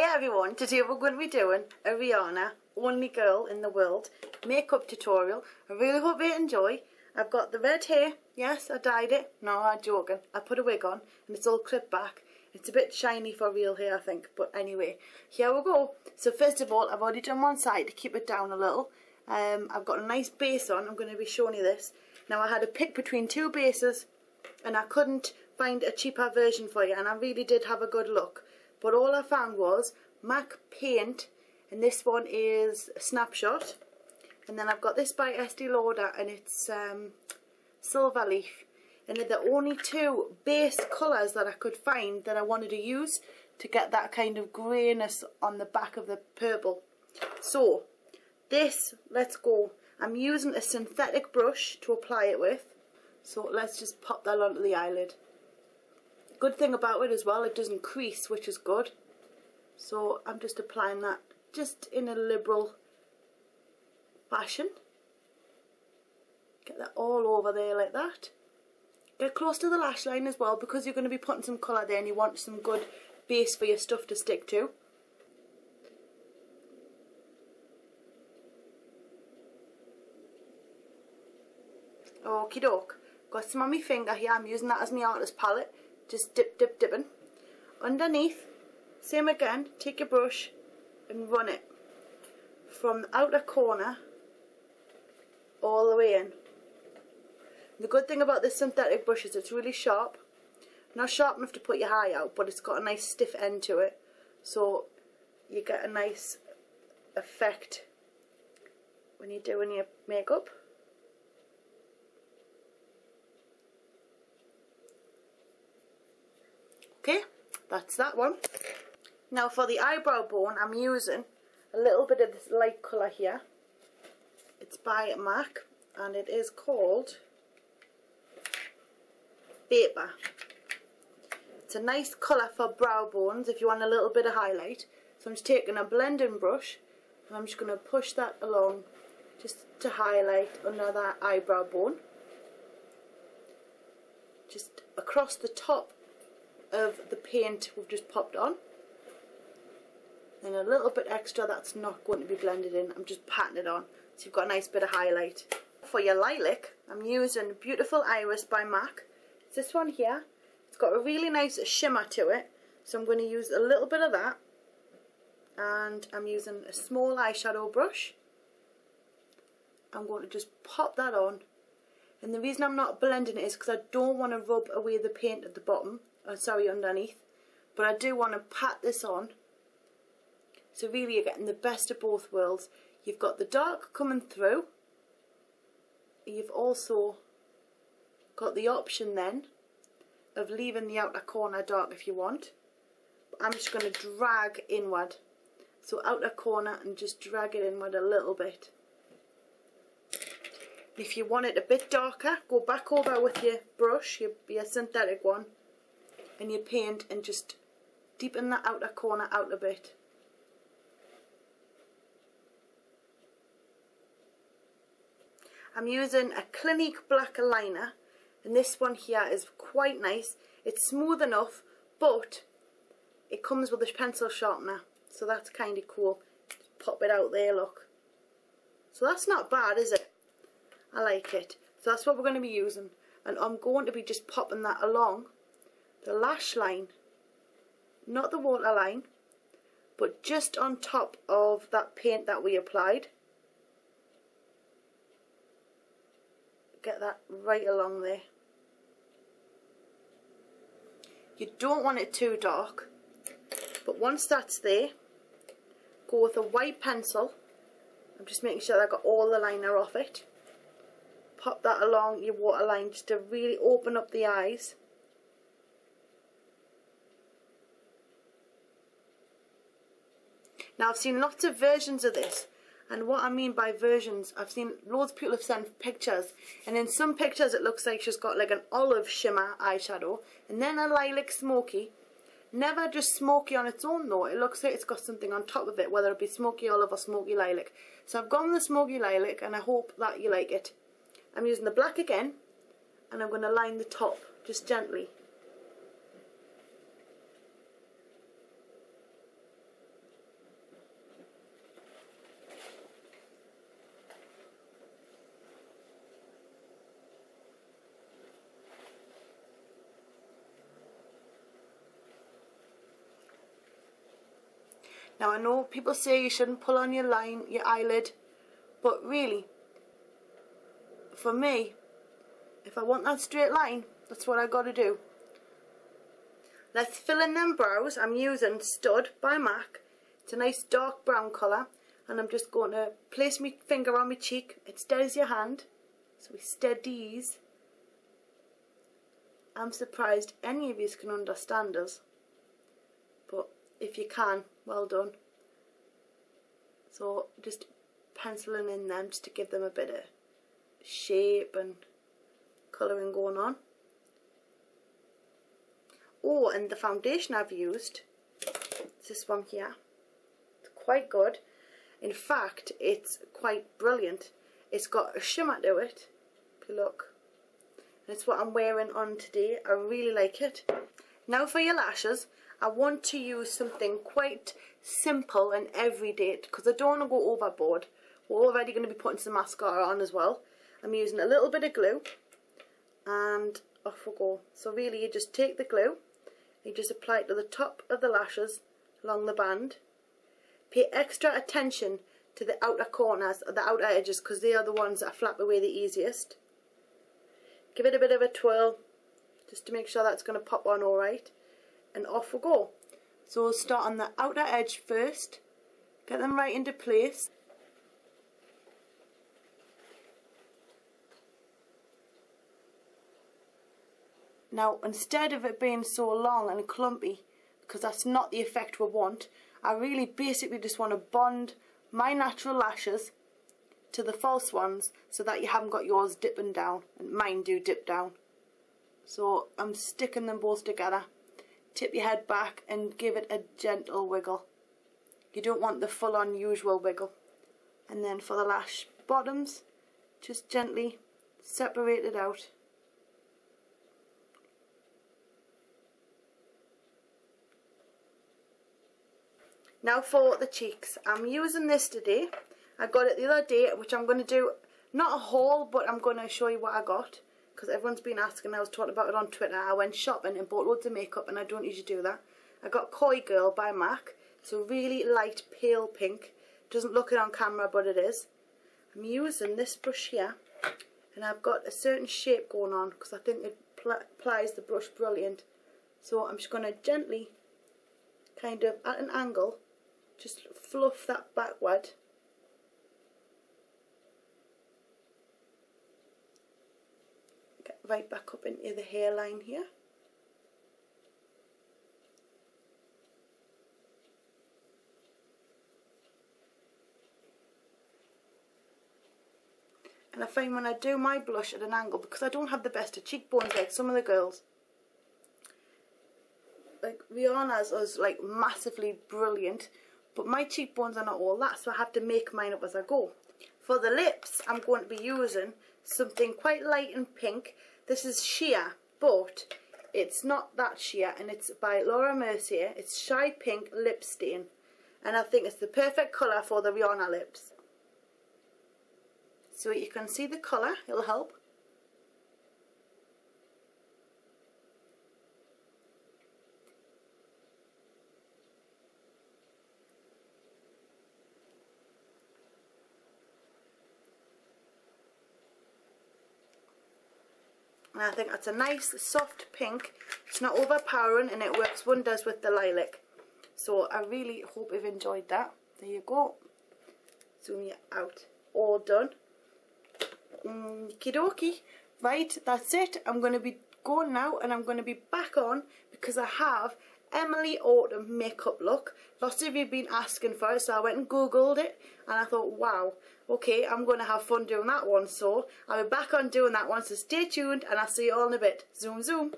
Hey everyone, today we're going to be doing a Rihanna Only girl in the world makeup tutorial. I really hope you enjoy. I've got the red hair. Yes, I dyed it. No, I'm joking. I put a wig on and it's all clipped back. It's a bit shiny for real hair, I think. But anyway, here we go. So first of all, I've already done one side to keep it down a little. I've got a nice base on. I'm going to be showing you this. Now I had to pick between two bases and I couldn't find a cheaper version for you, and I really did have a good look. But all I found was MAC paint, and this one is Snapshot. And then I've got this by Estee Lauder, and it's Silver Leaf. And they're the only two base colours that I could find that I wanted to use to get that kind of greyness on the back of the purple. So, this, let's go. I'm using a synthetic brush to apply it with. So let's just pop that onto the eyelid. Good thing about it as well, it doesn't crease, which is good. So I'm just applying that just in a liberal fashion. Get that all over there like that. Get close to the lash line as well, because you're going to be putting some colour there and you want some good base for your stuff to stick to. Okie doke. Got some on my finger here. I'm using that as my artist palette. Just dipping. Underneath, same again, take your brush and run it from the outer corner all the way in. The good thing about this synthetic brush is it's really sharp. Not sharp enough to put your eye out, but it's got a nice stiff end to it. So you get a nice effect when you're doing your makeup. Okay, that's that one. Now for the eyebrow bone, I'm using a little bit of this light colour here. It's by MAC and it is called Vapor. It's a nice colour for brow bones if you want a little bit of highlight. So I'm just taking a blending brush and I'm just going to push that along just to highlight under that eyebrow bone. Just across the top of the paint we've just popped on, and a little bit extra that's not going to be blended in. I'm just patting it on so you've got a nice bit of highlight. For your lilac, I'm using Beautiful Iris by MAC. It's this one here. It's got a really nice shimmer to it, so I'm going to use a little bit of that, and I'm using a small eyeshadow brush. I'm going to just pop that on, and the reason I'm not blending it is because I don't want to rub away the paint at the bottom. Underneath, but I do want to pat this on, so really you're getting the best of both worlds. You've got the dark coming through, you've also got the option then of leaving the outer corner dark if you want, but I'm just going to drag inward, so outer corner, and just drag it inward a little bit. If you want it a bit darker, go back over with your brush, your synthetic one, and your paint, and just deepen that outer corner out a bit. I'm using a Clinique black liner, and this one here is quite nice. It's smooth enough, but it comes with a pencil sharpener, so that's kind of cool. Just pop it out there, look. So that's not bad, is it? I like it. So that's what we're going to be using, and I'm going to be just popping that along the lash line, not the waterline, but just on top of that paint that we applied. Get that right along there. You don't want it too dark, but once that's there, go with a white pencil. I'm just making sure that I got all the liner off it. Pop that along your waterline just to really open up the eyes. Now I've seen lots of versions of this, and what I mean by versions, I've seen loads of people have sent pictures, and in some pictures it looks like she's got like an olive shimmer eyeshadow and then a lilac smoky. Never just smoky on its own though, it looks like it's got something on top of it, whether it be smoky olive or smoky lilac. So I've gone with the smoky lilac, and I hope that you like it. I'm using the black again, and I'm going to line the top just gently. Now I know people say you shouldn't pull on your line, your eyelid, but really, for me, if I want that straight line, that's what I got to do. Let's fill in them brows. I'm using Stud by MAC. It's a nice dark brown colour, and I'm just going to place my finger on my cheek. It steadies your hand, so we steadies. I'm surprised any of you can understand us, but if you can, well done. So just penciling in them just to give them a bit of shape and colouring going on. Oh, and the foundation I've used is this one here. It's quite good. In fact, it's quite brilliant. It's got a shimmer to it, if you look. And it's what I'm wearing on today. I really like it. Now for your lashes, I want to use something quite simple and everyday because I don't want to go overboard. We're already going to be putting some mascara on as well. I'm using a little bit of glue and off we go. So really you just take the glue, you just apply it to the top of the lashes along the band. Pay extra attention to the outer corners or the outer edges because they are the ones that flap away the easiest. Give it a bit of a twirl just to make sure that's going to pop on alright, and off we go. So we'll start on the outer edge first, get them right into place. Now instead of it being so long and clumpy, because that's not the effect we want, I really basically just want to bond my natural lashes to the false ones so that you haven't got yours dipping down, and mine do dip down. So I'm sticking them both together. Tip your head back and give it a gentle wiggle. You don't want the full on usual wiggle. And then for the lash bottoms, just gently separate it out. Now for the cheeks, I'm using this today. I got it the other day, which I'm going to do, not a haul, but I'm going to show you what I got. Because everyone's been asking, I was talking about it on Twitter. I went shopping and bought loads of makeup, and I don't usually do that. I got Coygirl by MAC. It's a really light pale pink. Doesn't look it on camera, but it is. I'm using this brush here, and I've got a certain shape going on because I think it applies the brush brilliant. So I'm just going to gently, kind of at an angle, just fluff that backward. Get right back up into the hairline here. And I find when I do my blush at an angle, because I don't have the best of cheekbones like some of the girls, like Rihanna's is like massively brilliant, but my cheekbones are not all that, so I have to make mine up as I go. For the lips, I'm going to be using something quite light and pink. This is sheer, but it's not that sheer, and it's by Mercier. It's Shy Pink Lip Stain, and I think it's the perfect colour for the Rihanna lips. So you can see the colour, it'll help. And I think that's a nice soft pink. It's not overpowering and it works wonders with the lilac. So I really hope you've enjoyed that. There you go. Zoom you out. All done. Okie dokie. Right, that's it. I'm going to be going now and I'm going to be back on because I have Emily Autumn makeup look. Lots of you have been asking for it, so I went and googled it and I thought, wow, okay, I'm going to have fun doing that one. So I'll be back on doing that one, so stay tuned and I'll see you all in a bit. Zoom zoom.